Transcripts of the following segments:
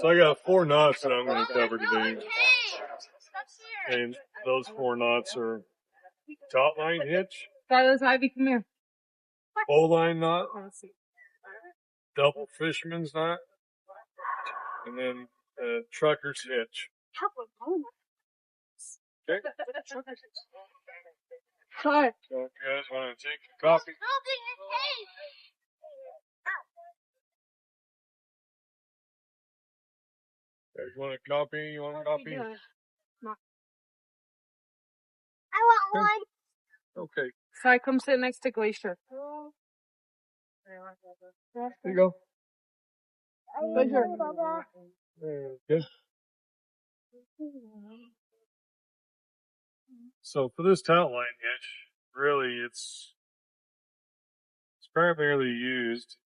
So I got 4 knots that I'm going to cover today. And those 4 knots are Taught-line Hitch, Silas, Ivy, come here. Bowline knot, Double Fisherman's knot, and then Trucker's Hitch. Okay? Hi. So if you guys want to take a copy. If you want a copy, you want a copy? I want one. Okay. Sai, come sit next to Glacier. There you go. Glacier. Okay. So for this Taught-line hitch, really it's primarily used,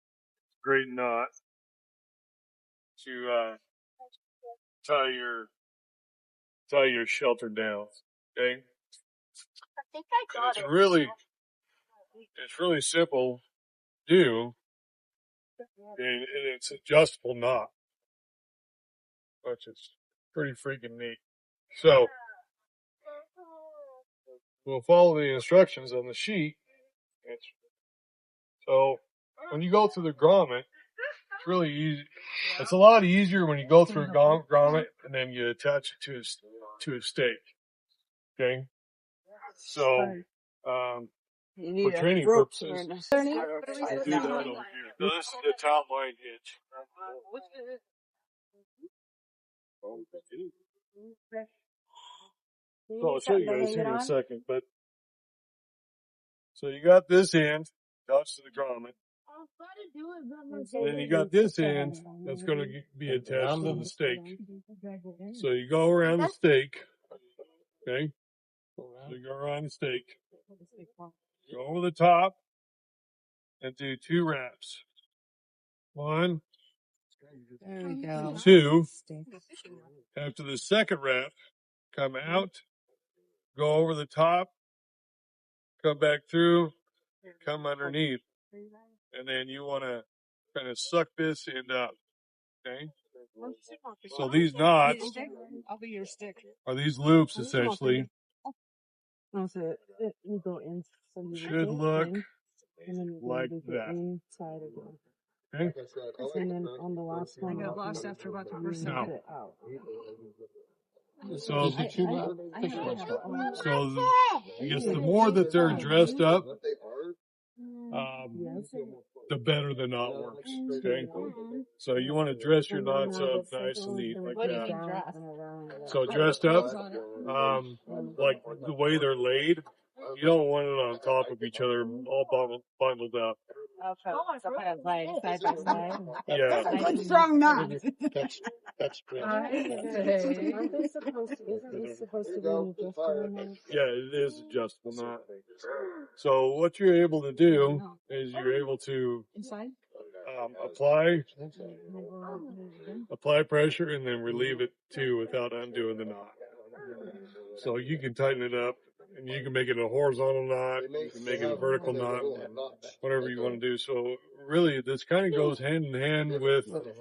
great knot, to tie your shelter down. Okay? I think I got it. It's really simple to do, and it's adjustable knot, which is pretty freaking neat. So we'll follow the instructions on the sheet. So when you go through the grommet, it's really easy. It's a lot easier when you go through a grommet and then you attach it to a stake. Okay? So, for training purposes, I do that over here. Now, this is the Taught-line hitch. So I'll show you guys here in a second, but so you got this end attached to the grommet. And then you got this end that's going to be attached to the stake. So you go around the stake, okay? So you go around the stake, go over the top, and do 2 wraps. 1, There we go. 2. After the second wrap, come out, go over the top, come back through, come underneath. And then you want to kind of suck this end up, okay? So these knots are these loops, essentially. Should look like that. Okay? And then on the last one, I got lost after about the first Now, So I guess the more that they're dressed up, the better the knot works. Okay, so you want to dress your knots up nice and neat like that. So dressed up, like the way they're laid, you don't want it on top of each other, all bundled up. Okay, so kind of like side by side. Yeah. Strong knot. That's great. Aren't they supposed to? Isn't this supposed to be an adjustable knot? Yeah, it is adjustable knot. So what you're able to do is you're able to apply pressure and then relieve it too without undoing the knot. So you can tighten it up and you can make it a horizontal knot, you can make it a vertical knot, whatever you want to do. So really this kind of goes hand in hand with the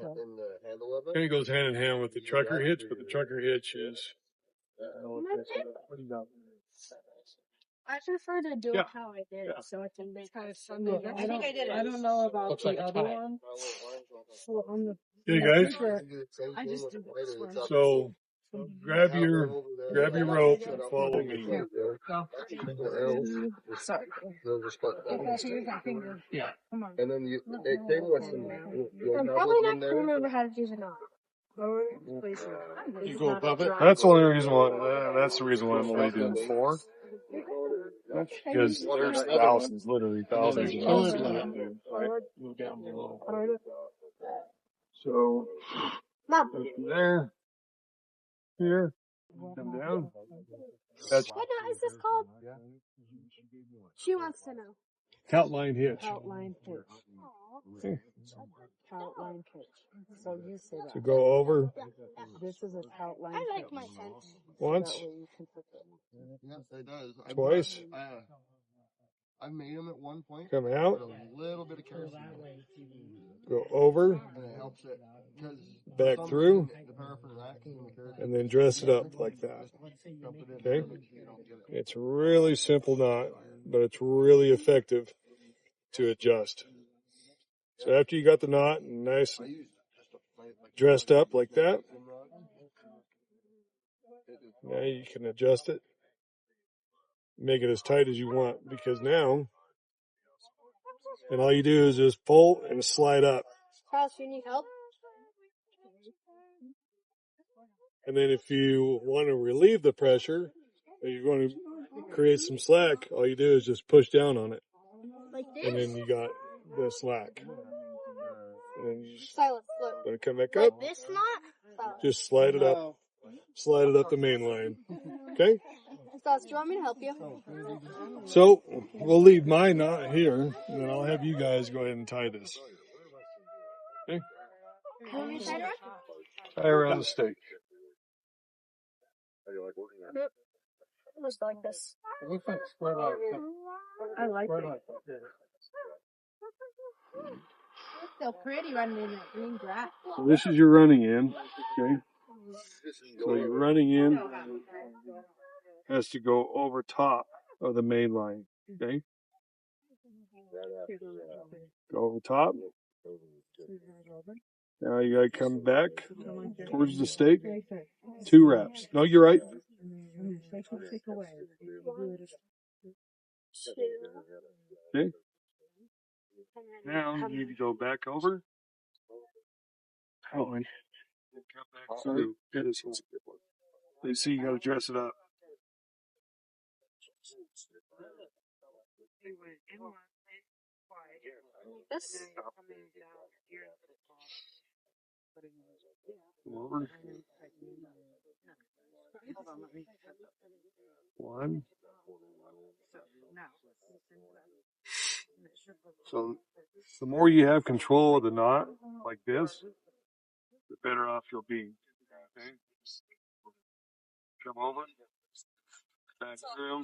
trucker hitch, but the trucker hitch is I prefer to do it how I did it, so I can make kind of something. I don't know about the other one. So on the hey guys, I just did this one. so grab your rope and follow me. Sorry. Yeah. Come on. And then you came with some. I'm probably not going to remember how to use a knot. You go above it. That's the only reason why. That's the reason why I'm only doing 4. Because there's thousands, literally thousands of knots you can do. Right? Move down below. So Mom. go from there, here, come down. That's What knot is this called? She wants to know. Taught-line hitch. Taught-line hitch. Okay. Taught-line hitch. So you say that. So go over This is a taught-line hitch. I like my sense. once, That way you can put it. Yes, it does. twice, I made them at one point. Come out. With a little bit of kerosene. Go over. And it helps it. Back through. The paraffin wax and the kerosene. And then dress it up like that. Okay? It's really simple knot, but it's really effective to adjust. So after you got the knot nice dressed up like that, now you can adjust it. Make it as tight as you want, because now, and all you do is just pull and slide up. Charles, you need help? And then if you want to relieve the pressure, or you want to create some slack, all you do is just push down on it. Like this? And then you got the slack. And then you just Silas, look. let it come back up. Like this knot? Just slide it up. Slide it up the main line. Okay? Silas, do you want me to help you? So we'll leave my knot here, and then I'll have you guys go ahead and tie this. Okay? Want me to tie it around? Tie around the stake. It was like this. It looks like square like that. I like Square it. like that. It's so pretty running in that green grass. So this is your running in. Okay? So your running in has to go over top of the main line. Okay? Go over top. Now you gotta come back towards the stake. 2 wraps. No, you're right. Okay. Now you need to go back over. Oh, and come back through. You see, you gotta dress it up. This? Over. 1. So the more you have control of the knot, like this, the better off you'll be. Okay? Come over. Back through.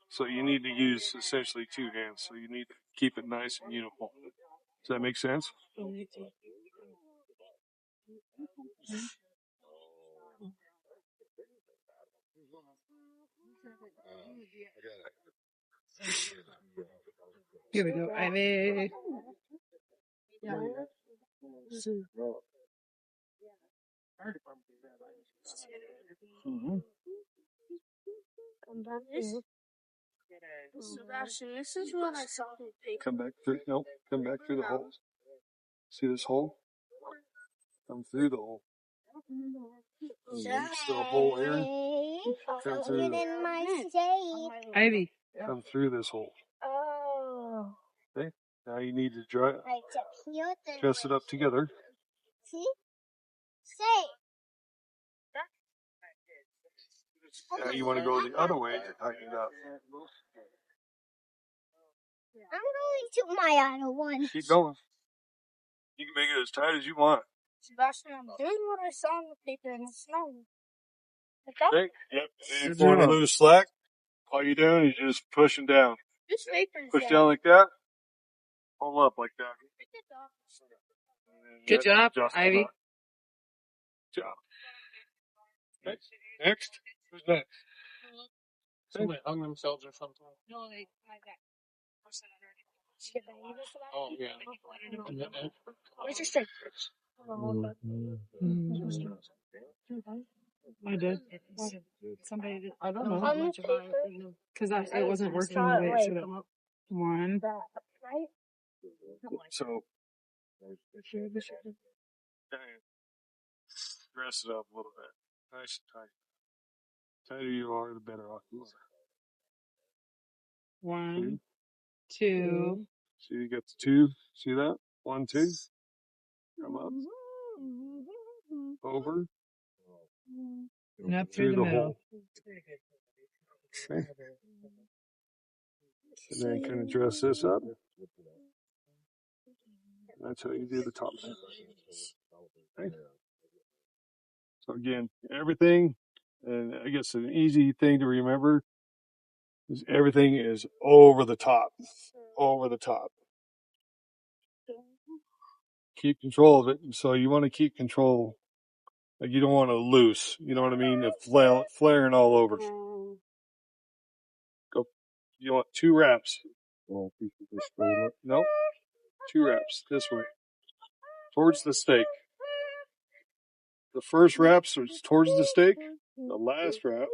So you need to use essentially 2 hands. So you need to keep it nice and uniform. Does that make sense? Here we go, Ivy. Sebastian, this is what I saw in the paper. Come back through. Nope. Come back through the hole. See this hole? Come through the hole. Reach the hole here. Come through. Ivy. Come through this hole. Oh. Okay. Now you need to dress it up together. See? Say. Now you want to go the other way to tighten it up. I'm going to my other one. Keep going. You can make it as tight as you want. Sebastian, I'm doing what I saw on the paper and it's snowing. Like that? Okay. Yep. If you want to lose slack, all you're doing is just pushing down. This paper is Push down like that. Pull up like that. Good job, Ivy. Good job. Okay. Next. Who's next? Somebody hung themselves or something. No, they like that. Oh, yeah. Where's your stick? I did. Somebody did. I don't know. On the paper. Because it wasn't working the way it should have. 1. Right? So, dress it up a little bit. Nice and tight. The tighter you are, the better off you are. 1, 2. So you got the 2. See that? 1, 2. Come up. Over. And up through the middle. Hole. Okay. And then kind of dress this up. That's how you do the top. Okay. So again, everything And I guess an easy thing to remember is everything is over the top. Over the top. Keep control of it. So you want to keep control. Like you don't want to loose. You know what I mean? Of flaring all over. Go. You want 2 wraps. No, 2 wraps this way. Towards the stake. The first wraps are towards the stake. The last wrap.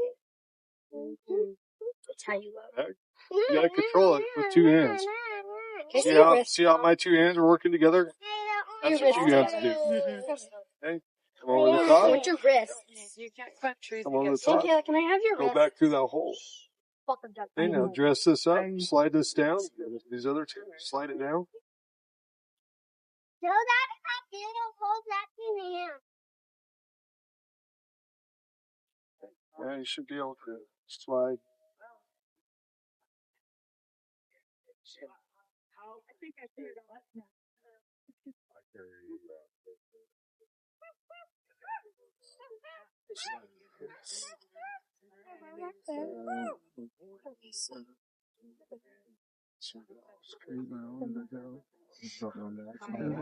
That's how you love it. You gotta control it with 2 hands. See how my 2 hands are working together? That's what you have to do. Okay? Come over the top. With your wrist. You can't cut trees. Come over the top. Okay, can I have your wrist? Go back through that hole. Okay, now dress this up. Slide this down. These other 2. Slide it down. Show that if I do, hold that in hand. Yeah, you should be able to slide. I think I figured it out now.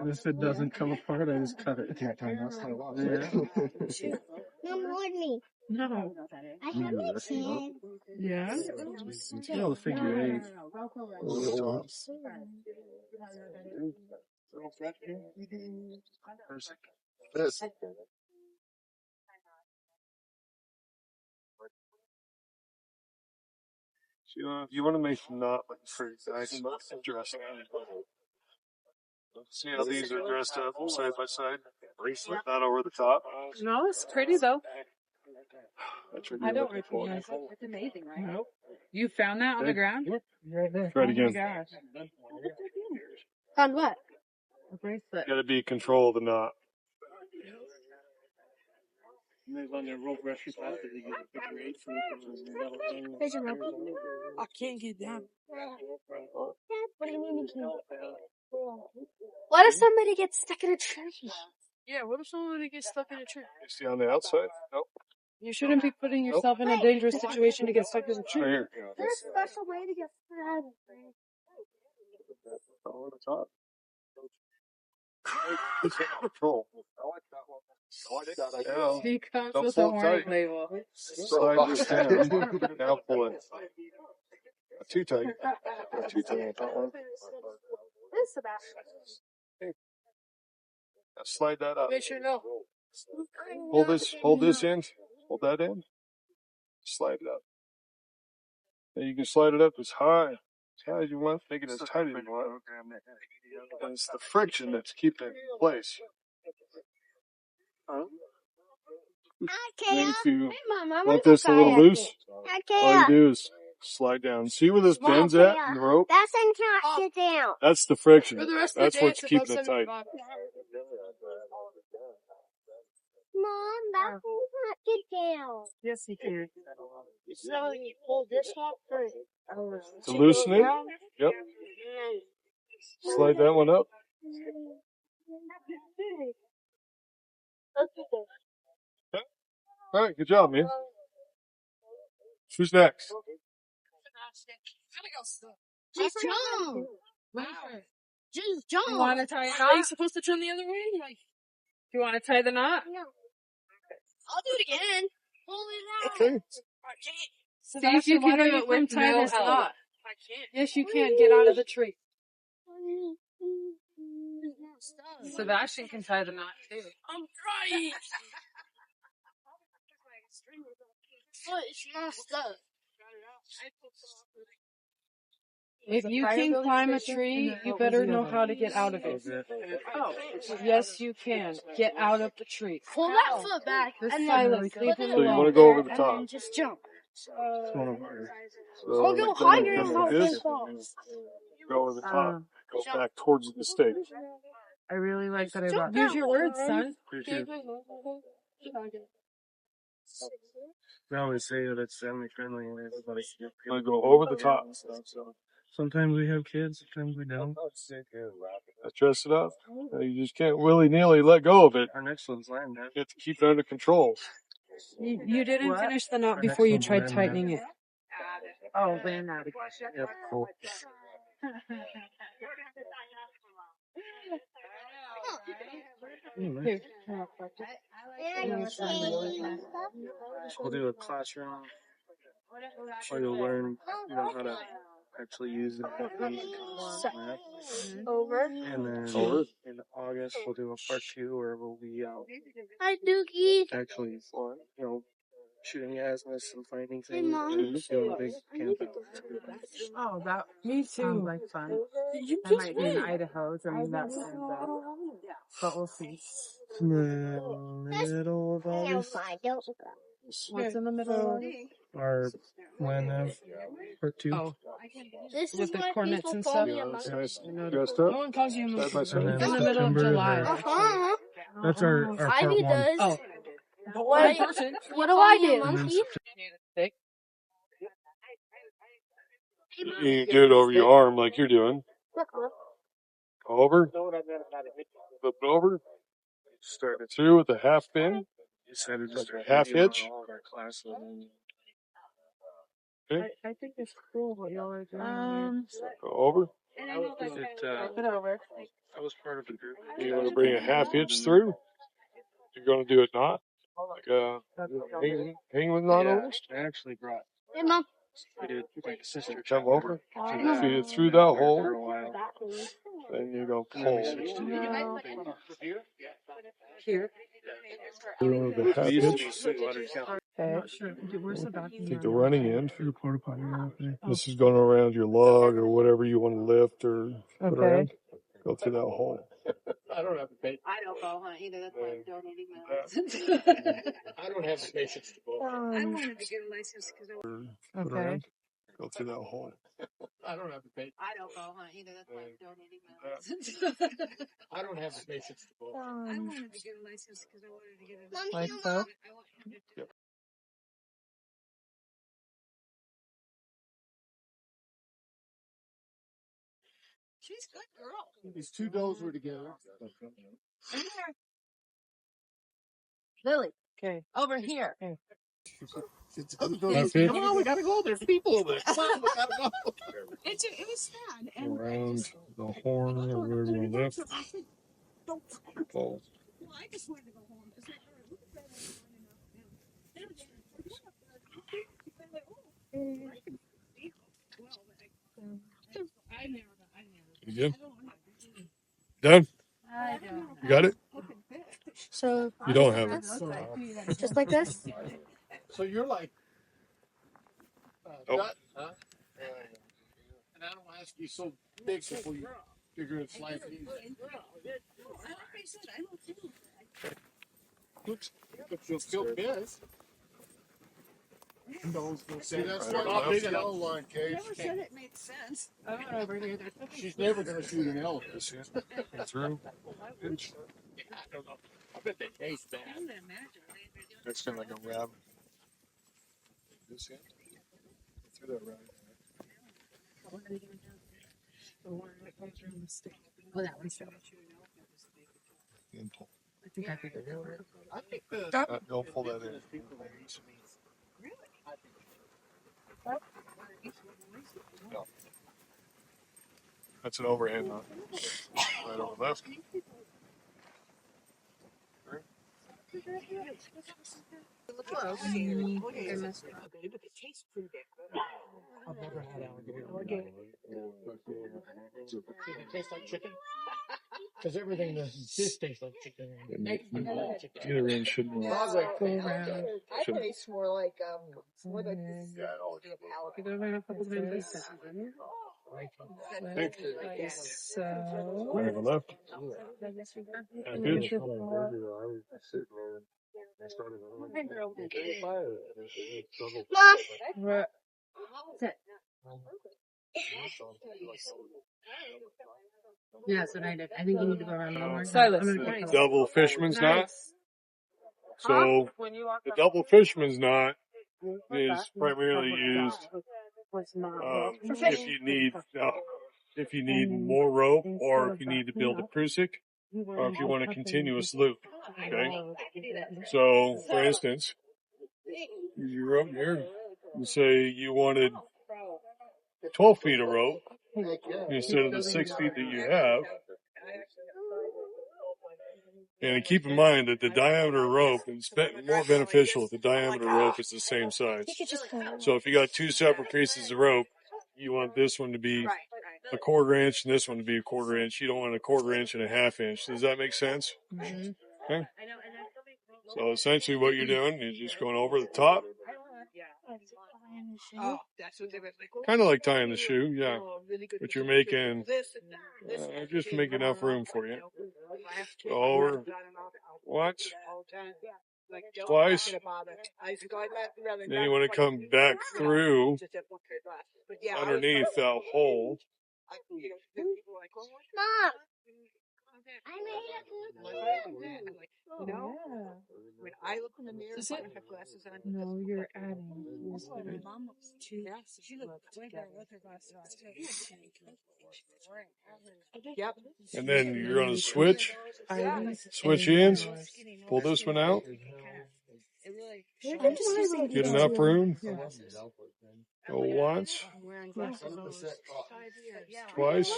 If it doesn't come apart, I just cut it. No more than me. No. I have a chin. Yeah? No, figure 8. This. You want to make them not like pretty nice dressed. See how these are dressed up side by side? Not over the top. No, it's pretty though. I don't recognize it. It's amazing, right? Nope. You found that on the ground? Right there. Try it Oh my again. gosh. Found what? A bracelet. You got to be in control of the knot. On their rope rescue path, they get a figure 8 for it. Here's your rope. I can't get down. What do you mean you can't? What if somebody gets stuck in a tree? Yeah, what if somebody gets stuck in a tree? You see on the outside? Nope. You shouldn't be putting yourself in a dangerous situation to get stuck in a Right tree. here. There's a special way to get stuck. Over the top. Control. Yeah. He comes Don't with a pull it warning tight. label. Slide this down. Now pull it. Not too tight. Not too tight. This Sebastian. Now slide that up. Make sure no. Hold this end. Hold that end. Slide it up. Then you can slide it up as high as you want. Make it as tight as you want. And it's the friction that's keeping it in place. And if you want this a little loose, all you do is slide down. See where this bends at in the rope? That's when cannot sit down. That's the friction. For the rest of That's the day, what's keeping it tight. Mom, that's when you cannot get down. Yes, he can. So you pull this up first. To loosen it? Yep. Slide that one up. All right, good job, man. Who's next? Just jump. Just jump. You want to tie a knot? Are you supposed to turn the other way? Like, do you want to tie the knot? No. I'll do it again. Pull it out. Okay. See if you can do it with no help. I can't. Yes, you can. Get out of the tree. Sebastian can tie the knot too. I'm trying. But it's not stuck. If you can climb a tree, you better know how to get out of it. Yes, you can. Get out of the tree. Pull that foot back The and silence. Leave him So you want to alone. go over the and top. then just jump. So I'll go like higher that, and like I'll this. fall. Go over the top. Go back towards the stake. I really like that I brought. Use your words, son. Appreciate it. I always say that it's family friendly and everybody. You want to go over the top. Sometimes we have kids, sometimes we don't. Let's dress it up. You just can't willy-nilly let go of it. Our next one's land. You have to keep it under control. You didn't finish the knot before you tried tightening it. Oh, then that. Yep, cool. Here. We'll do a classroom where you'll learn, how to actually use the map. Over. And then in August, we'll do a part 2 where we'll be out Hi, Dookie. actually, shooting azimuths and finding things and doing a big camp out. Oh, that me too. Sounds like fun. You I just might be in Idaho during that time, but we'll see. In the middle of August. What's in the middle of Our plan of part 2. Oh, This with is the why cornets people and call stuff. me a monkey. Dressed No up? one calls you a monkey. And It's then in the middle of September, July. Uh-huh. That's our part Ivy 1. does. Oh, What, what do I do? Monkey? You do it over your arm like you're doing. Over. Flip it over. Start it through with a half pin. Like a half hitch. Okay. I think it's cool what y'all are doing. Go over. Flip it over. I was part of the group. You want to bring a half hitch through? You're going to do it knot? Like a hang with knot almost? I actually brought. Hey, Mom. We did like a sister. Come over. Feed it through that hole. Then you go pull. Here. The half hitch. I'm not sure. Where's the back? Take the running end. This is going around your log or whatever you want to lift or put around. Go through that hole. I don't have the patience. I don't go hunt either. That's why I'm donating my I don't have the patience to go. I wanted to get a license because Put around. Go through that hole. I don't have the patience. I don't go hunt either. That's why I'm donating my license. I don't have the patience to go. I wanted to get a license because I wanted to get a Like so? Yep. She's a good girl. These two does were together. Lily. Okay. Over here. Okay. Come on, we gotta go. There's people over there. Come on, we gotta go. It was sad. And Around the horn or wherever you lift. Pull. well, I just wanted to go home. It's like, You good? Done? You got it? So, You don't have it. just like this? So you're like, Nope. gut, huh? And I don't ask you so big before you figure it's life easy. Oops. But you'll still miss. See, that's not big an L-line cage. never said it made sense. I went over here. She's never gonna shoot an L. Through. Hitch. Yeah, I don't know. I bet they taste bad. It's kind of like a rabbit. This end. Through that rabbit. Oh, that one's so. And pull. I think I figured it out. I think the Don't pull that in. No. That's an overhand knot. Right over left. I've never had alligator. Does it taste like chicken? Because everything does taste like chicken. Either end shouldn't work. I taste more like what like So. Right over left. And pitch. What? Yeah, that's what I did. I think you need to go around one more. Silas. Double fisherman's knot. So the double fisherman's knot is primarily used if you need more rope, or if you need to build a prusik, or if you want a continuous loop. Okay. So, for instance, your rope here. You say you wanted 12 feet of rope instead of the 6 feet that you have. And keep in mind that the diameter rope is more beneficial if the diameter rope is the same size. So if you got two separate pieces of rope, you want this one to be a 1/4 inch and this one to be a 1/4 inch. You don't want a 1/4 inch and a 1/2 inch. Does that make sense? Mm-hmm. Okay. So essentially what you're doing is just going over the top. Kind of like tying the shoe, yeah. But you're making, just make enough room for you. Go over once, twice. Then you want to come back through underneath that hole. Mom. When I look in the mirror, I don't have glasses on. No, you're adding. Mom looks too. She looked way better with her glasses on. Yep. And then you're going to switch ends, pull this one out, get enough room, go once, twice,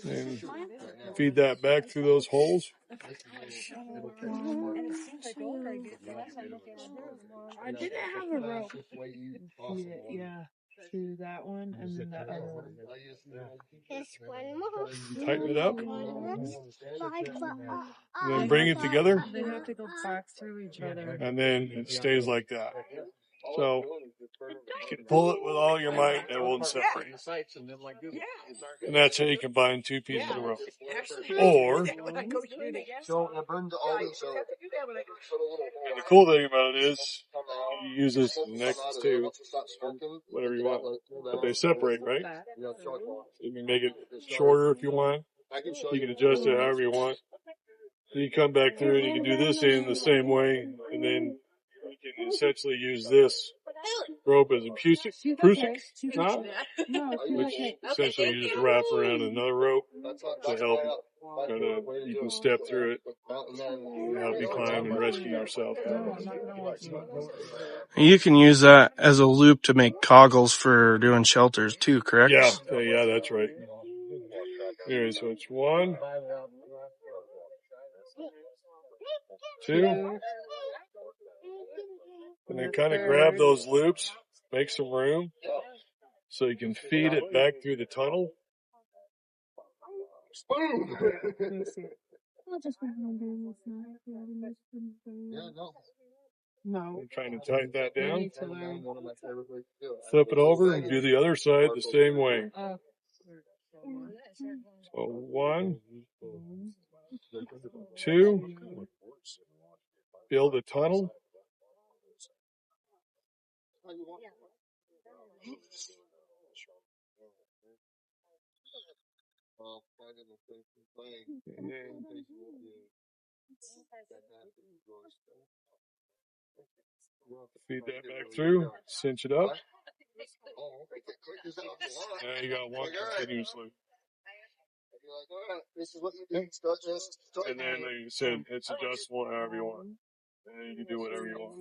and feed that back through those holes. I didn't have a rope. Feed it, yeah, to that one and then the other one. This one more. Tighten it up. And then bring it together. They have to go back through each other. And then it stays like that. So you can pull it with all your might and it won't separate. And that's how you combine two pieces of rope. Or, and the cool thing about it is you use this next to whatever you want. But they separate, right? You can make it shorter if you want. You can adjust it however you want. Then you come back through and you can do this in the same way, and then you can essentially use this rope as a prusik knot, which essentially you just wrap around another rope to help you can step through it and help you climb and rescue yourself. You can use that as a loop to make coggles for doing shelters too, correct? Yeah, that's right. Anyway, so it's 1, 2, and then kind of grab those loops, make some room, so you can feed it back through the tunnel. No. I'm trying to tighten that down. Flip it over and do the other side the same way. So 1, 2, build a tunnel. Feed that back through, cinch it up. Now you got one continuously. And then, like you said, it's adjustable however you want. And you can do whatever you want.